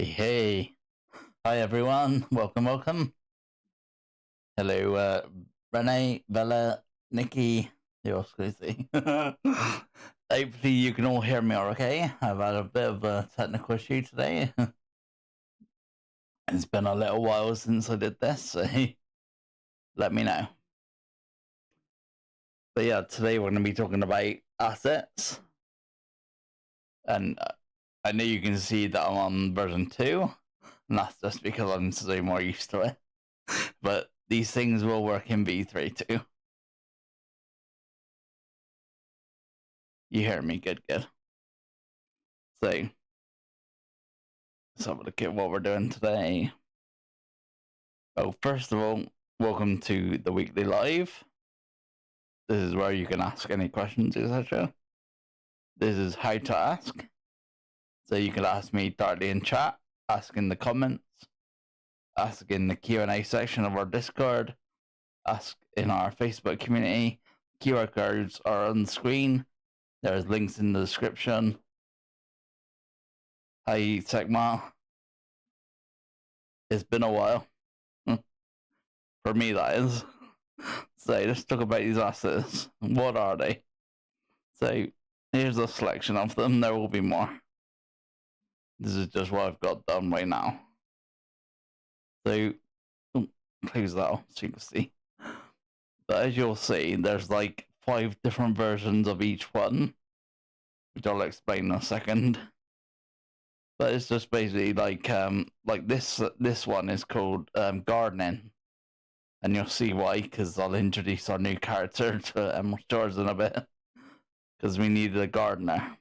Hey. Hi, everyone. Welcome. Hello, Renee, Bella, Nikki. Who else can I see? Hopefully, you can all hear me all okay. I've had a bit of a technical issue today. It's been a little while since I did this, so let me know. But yeah, today we're going to be talking about assets. And I know you can see that I'm on version 2, and that's just because I'm so more used to it. But these things will work in V3 too. You hear me? Good. So, let's have a look at what we're doing today. Oh, first of all, welcome to the weekly live. This is where you can ask any questions, etc. This is how to ask. So you can ask me directly in chat, ask in the comments, ask in the Q&A section of our Discord, ask in our Facebook community. QR codes are on the screen. There's links in the description. Hi, Tekma. It's been a while. For me, that is. So let's talk about these assets. What are they? So here's a selection of them. There will be more. This is just what I've got done right now. So close that off so you can see. But as you'll see, there's like 5 different versions of each one, which I'll explain in a second. But it's just basically like this one is called gardening. And you'll see why, because I'll introduce our new character to Emerald Shores in a bit. Because we needed a gardener.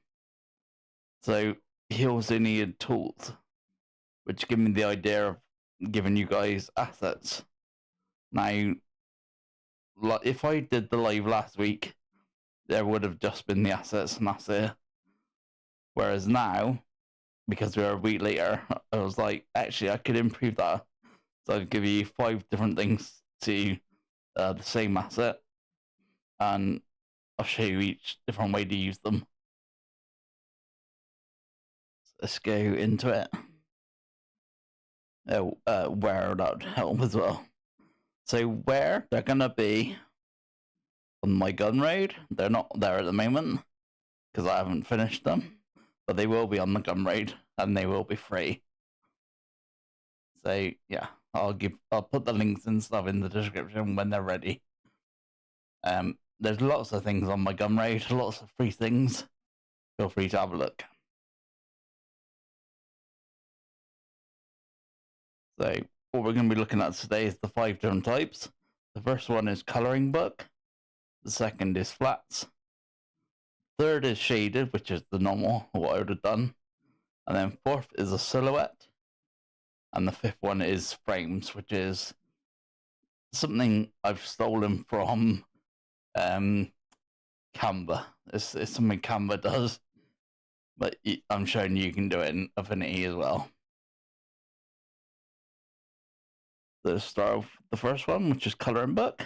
So he also needed tools, which give me the idea of giving you guys assets. Now, if I did the live last week, there would have just been the assets and that's it. Whereas now, because we're a week later, I was like, actually, I could improve that. So I'd give you 5 different things to the same asset, and I'll show you each different way to use them. So let's go into it. Where that would help as well. So where they're gonna be on my gun raid, they're not there at the moment because I haven't finished them, but they will be on the gun raid and they will be free. So yeah, I'll put the links and stuff in the description when they're ready. There's lots of things on my gun raid, lots of free things. Feel free to have a look. So what we're going to be looking at today is the 5 different types. The first one is coloring book. The second is flats. Third is shaded, which is the normal, what I would have done. And then fourth is a silhouette. And the 5th one is frames, which is something I've stolen from Canva. It's something Canva does, but I'm showing you can do it in Affinity as well. Let's start with the first one, which is coloring book.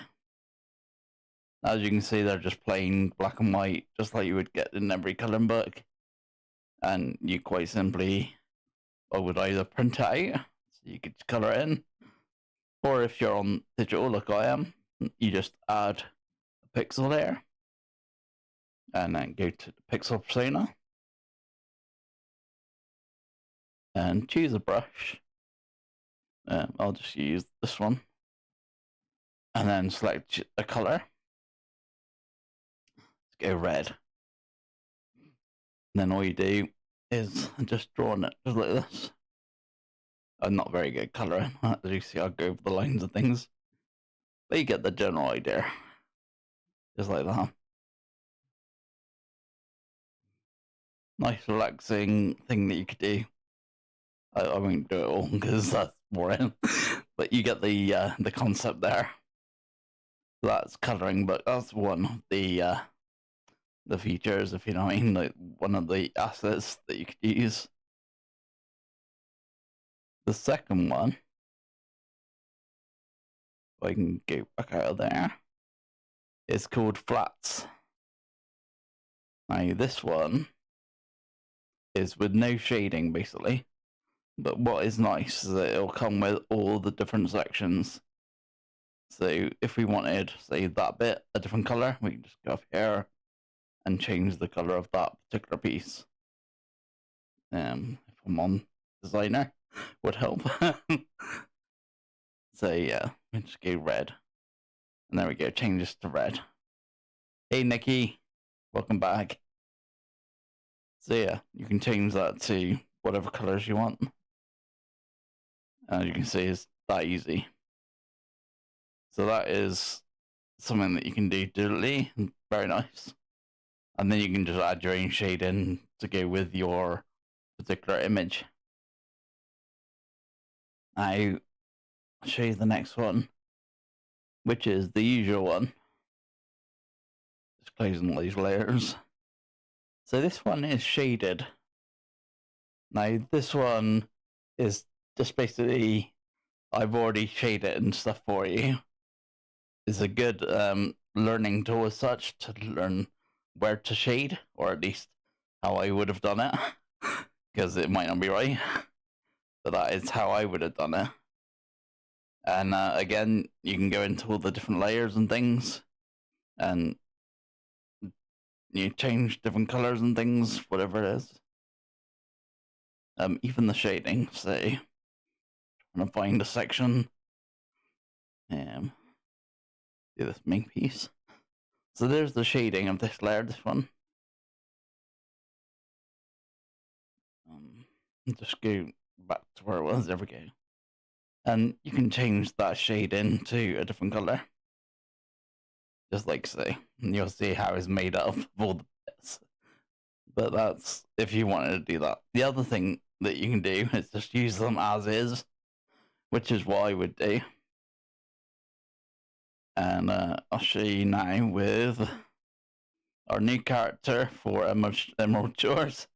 As you can see, they're just plain black and white, just like you would get in every coloring book. And you quite simply, I would either print it out, so you could color it in, or if you're on digital like I am, you just add a pixel there, and then go to the pixel persona, and choose a brush. I'll just use this one, and then select a color. Let's go red. And then all you do is just draw on it, just like this. I'm not very good colouring, as you see, I'll go over the lines and things. But you get the general idea. Just like that. Nice relaxing thing that you could do. I won't do it all because that's boring. But you get the concept there. So that's colouring, but that's one of the features, if you know what I mean, like one of the assets that you could use. The second one, if I can go back out of there, is called flats. Now this one is with no shading, basically. But what is nice is that it'll come with all the different sections. So if we wanted, say, that bit a different color, we can just go up here and change the color of that particular piece. If I'm on designer, would help. So yeah, we just go red. And there we go, change this to red. Hey Nikki, welcome back. So yeah, you can change that to whatever colors you want. As you can see, it's that easy. So that is something that you can do digitally, very nice. And then you can just add your own shade in to go with your particular image. Now, I'll show you the next one, which is the usual one. Just closing all these layers. So this one is shaded. Now, this one is just basically, I've already shaded and stuff for you. It's a good learning tool as such to learn where to shade, or at least how I would have done it, because it might not be right, but that is how I would have done it. And again, you can go into all the different layers and things, and you change different colors and things, whatever it is. Even the shading, say, trying to find a section. Do this main piece. So there's the shading of this layer, this one. Just go back to where it was, there we go. And you can change that shade into a different color. Just like so. And you'll see how it's made up of all the bits. But that's if you wanted to do that. The other thing that you can do is just use them as is, which is what I would do. And I'll show you now with our new character for Emerald Shores.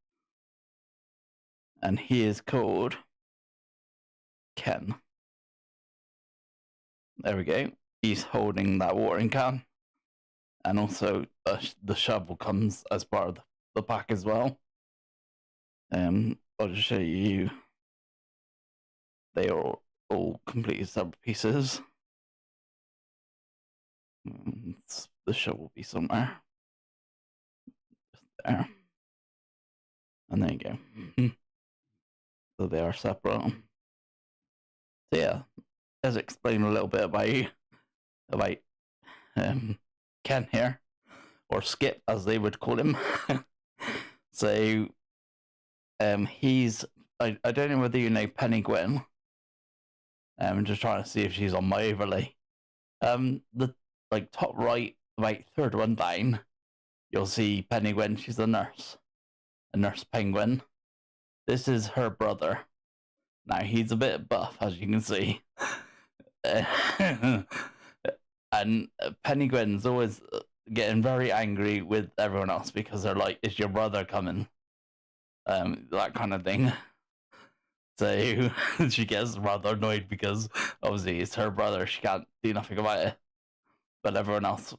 And he is called Ken. There we go. He's holding that watering can. And also the shovel comes as part of the pack as well. I'll just show you. They are all completely separate pieces. The shovel will be somewhere. Just there. And there you go. So they are separate. So yeah, let's explain a little bit about Ken here, or Skip as they would call him. So he's I don't know whether you know Penny Gwen. I'm just trying to see if she's on my overlay. The top right, about third one down, you'll see Penny Gwen. She's a nurse penguin. This is her brother. Now he's a bit buff, as you can see. And Penny Gwen's always getting very angry with everyone else because they're like, "Is your brother coming?" That kind of thing. So she gets rather annoyed because obviously it's her brother. She can't do nothing about it. But everyone else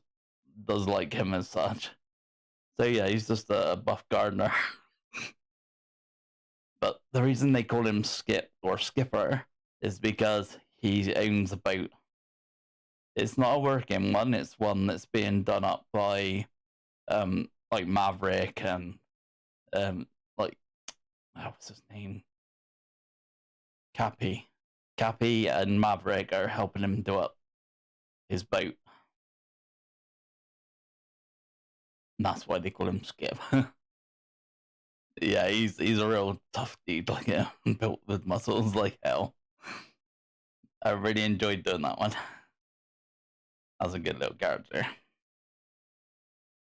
does like him as such. So yeah, he's just a buff gardener. But the reason they call him Skip or Skipper is because he owns a boat. It's not a working one, it's one that's being done up by like Maverick and what's his name? Cappy and Maverick are helping him do up his boat. And that's why they call him Skip. Yeah, he's a real tough dude, like built with muscles like hell. I really enjoyed doing that one. That was a good little character.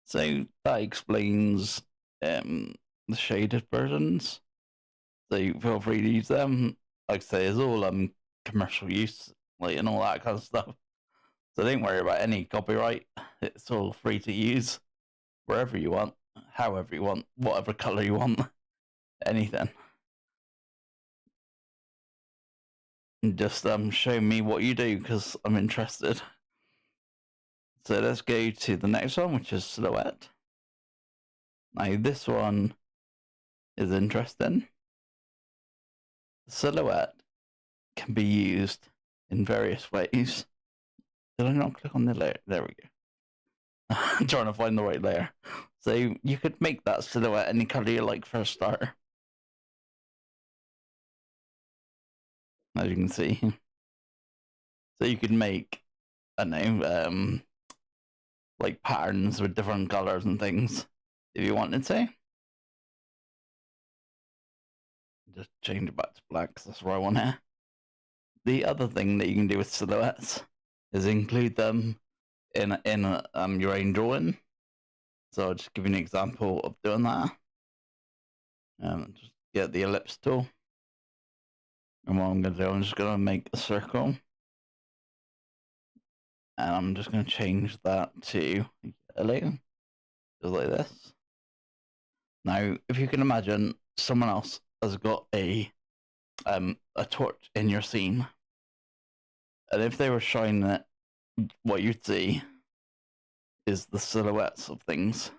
So that explains the shaded versions. So feel free to use them. Like I say, it's all commercial use, like, and all that kind of stuff. So don't worry about any copyright. It's all free to use wherever you want, however you want, whatever color you want, anything. And just show me what you do because I'm interested. So let's go to the next one, which is silhouette. Now this one is interesting. The silhouette can be used in various ways. Did I not click on the layer? There we go. I'm trying to find the right layer. So you could make that silhouette any color you like for a starter. As you can see. So you could make, I don't know, like patterns with different colors and things if you wanted to. Just change it back to black because that's what I want here. The other thing that you can do with silhouettes is include them in your own drawing. So I'll just give you an example of doing that. Just get the ellipse tool. And what I'm going to do, I'm just going to make a circle. And I'm just going to change that to yellow, just like this. Now, if you can imagine, someone else has got a torch in your scene, and if they were shining it, what you'd see is the silhouettes of things.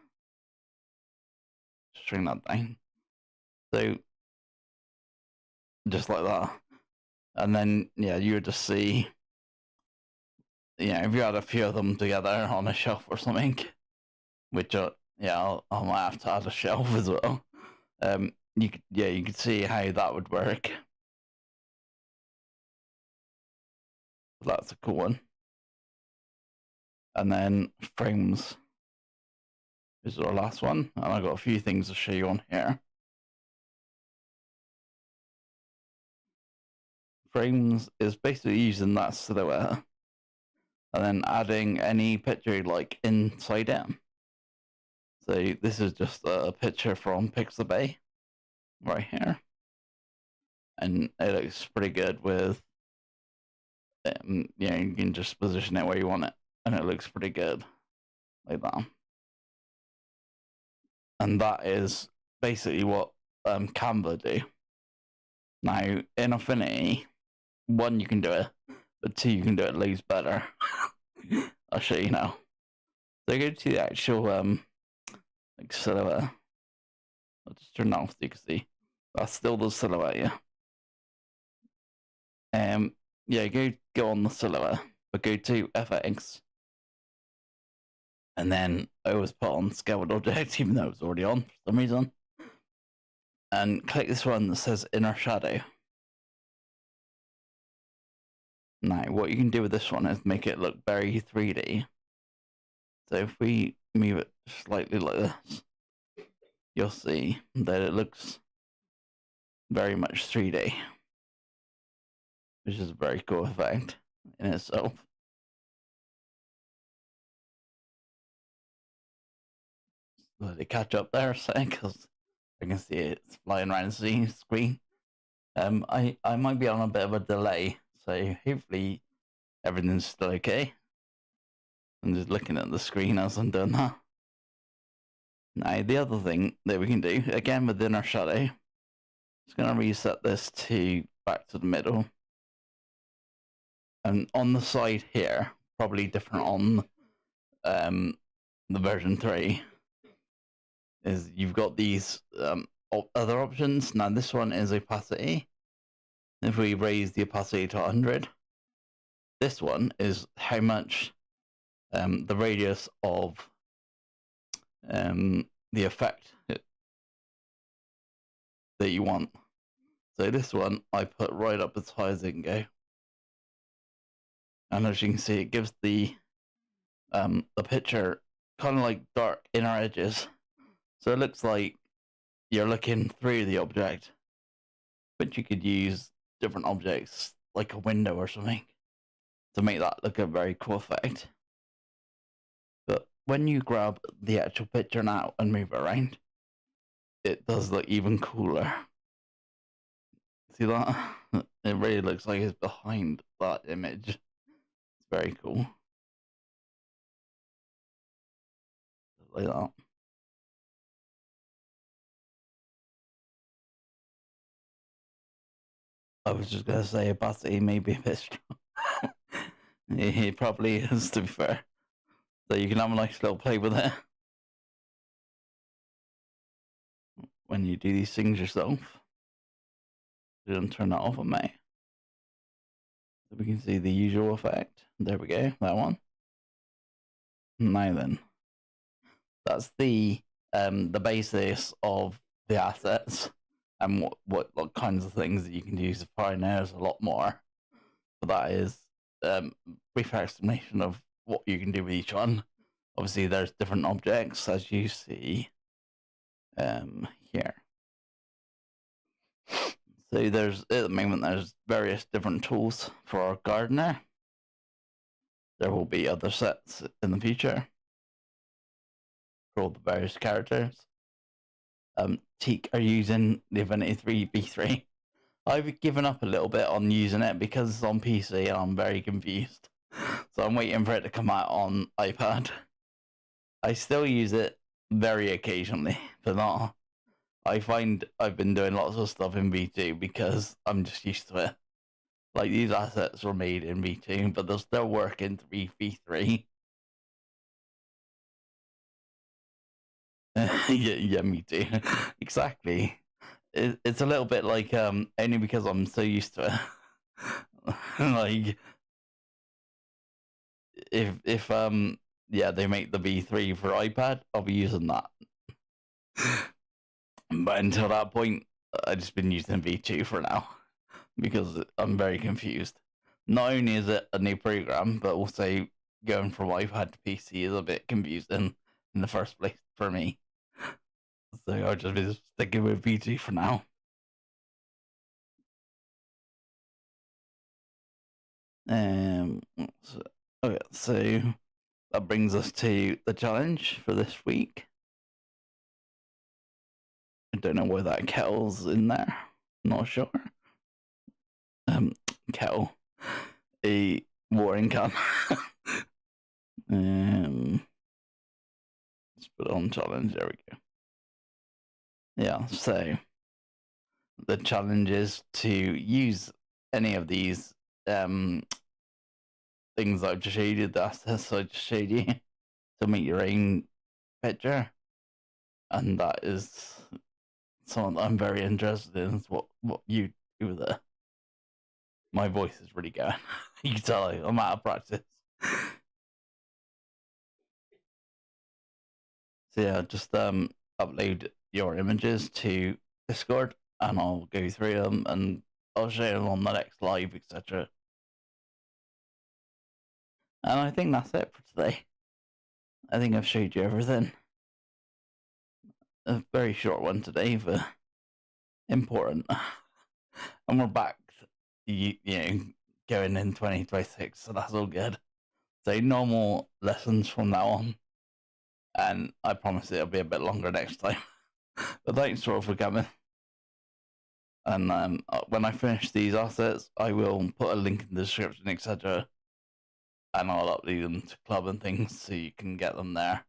Just bring that down. So, just like that. And then, yeah, you would just see, if you had a few of them together on a shelf or something, which, I might have to add a shelf as well. You could see how that would work. That's a cool one. And then frames is our last one, and I've got a few things to show you on here. Frames is basically using that silhouette and then adding any picture you like inside it. So this is just a picture from Pixabay right here, and it looks pretty good with you can just position it where you want it, and it looks pretty good like that. And that is basically what Canva do. Now in Affinity, 1, you can do it, but 2, you can do it loads better. I'll show you now. So go to the actual like silhouette. I'll just turn that off so you can see. That's still the silhouette, go on the silhouette, but go to FX, and then I always put on scale with object, even though it was already on for some reason. And click this one that says inner shadow. Now, what you can do with this one is make it look very 3D. So if we move it slightly like this, you'll see that it looks very much 3D, which is a very cool effect in itself. Let it catch up there a sec, because I can see it's flying around the screen. I might be on a bit of a delay, so hopefully everything's still okay. I'm just looking at the screen as I'm doing that. Now, the other thing that we can do, again with inner shadow, just going to reset this to back to the middle. And on the side here, probably different on the version 3, is you've got these other options. Now, this one is opacity. If we raise the opacity to 100, this one is how much the radius of the effect that you want. So this one I put right up as high as it can go, and as you can see, it gives the picture kind of like dark inner edges, so it looks like you're looking through the object, but you could use different objects like a window or something to make that look a very cool effect. But when you grab the actual picture now and move it around, it does look even cooler. See that? It really looks like it's behind that image. It's very cool. Like that. I was just going to say opacity may be a bit strong. It probably is, to be fair. So you can have a nice little play with it when you do these things yourself. Didn't turn that off on me. So we can see the usual effect. There we go, that one. Now then, that's the basis of the assets and what kinds of things that you can use to find. There's a lot more, but that is brief explanation of what you can do with each one. Obviously, there's different objects as you see here. So there's at the moment there's various different tools for our gardener. There will be other sets in the future for all the various characters. Teek are using the Affinity 3v3. I've given up a little bit on using it because it's on PC and I'm very confused. So I'm waiting for it to come out on iPad. I still use it very occasionally, but not. I find I've been doing lots of stuff in V2 because I'm just used to it. Like, these assets were made in V2, but they'll still work in 3v3. Yeah, me too. Exactly. It's a little bit like only because I'm so used to it. Like, if yeah, they make the V3 for iPad, I'll be using that. But until that point, I've just been using V2 for now because I'm very confused. Not only is it a new program, but also going from iPad to PC is a bit confusing in the first place for me. So I'll just be sticking with V2 for now. So that brings us to the challenge for this week. I don't know why that kettle's in there. Not sure. Kettle. A watering can. Let's put it on challenge. There we go. Yeah, so the challenge is to use any of these things I've just showed you, the assets I just showed you, to make your own picture. And that is something that I'm very interested in, is what you do with it. My voice is really going. You can tell I'm out of practice. So yeah, just upload your images to Discord and I'll go through them and I'll share them on the next live, etc. And I think that's it for today. I think I've showed you everything. A very short one today, but important. And we're back, you know, going in 2026, so that's all good. So normal lessons from now on. And I promise it'll be a bit longer next time. But thanks all for coming. And when I finish these assets, I will put a link in the description, etc. And I'll upload them to Club and things so you can get them there.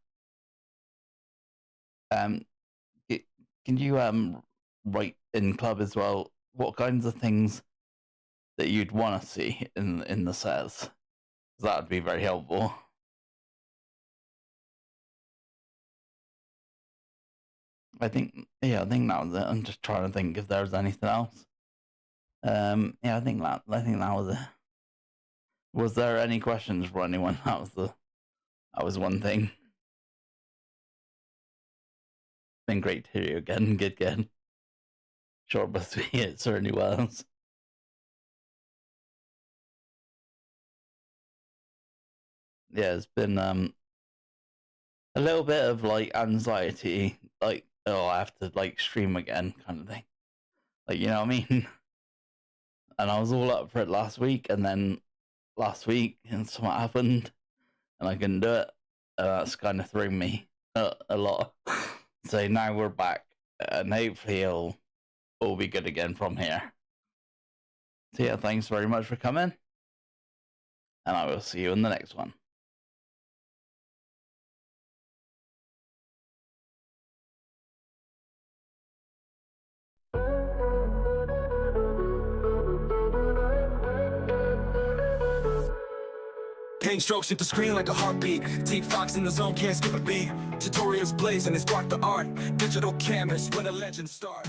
Can you write in Club as well what kinds of things that you'd want to see in the sets? That would be very helpful. I think that was it. I'm just trying to think if there's anything else. Yeah, I think that was it. Was there any questions for anyone? That was one thing. Been great to hear you again. Good. Short but sweet, it certainly was. Yeah, it's been a little bit of like anxiety, like, oh, I have to like stream again kind of thing. Like, you know what I mean? And I was all up for it last week, and then last week and something happened and I couldn't do it. That's kind of threw me a lot. So now we're back and hopefully it'll all be good again from here. So yeah, thanks very much for coming and I will see you in the next one. Paint strokes hit the screen like a heartbeat. Teek Fox in the zone, can't skip a beat. Tutorials blaze and they spark the art. Digital canvas when the legends start.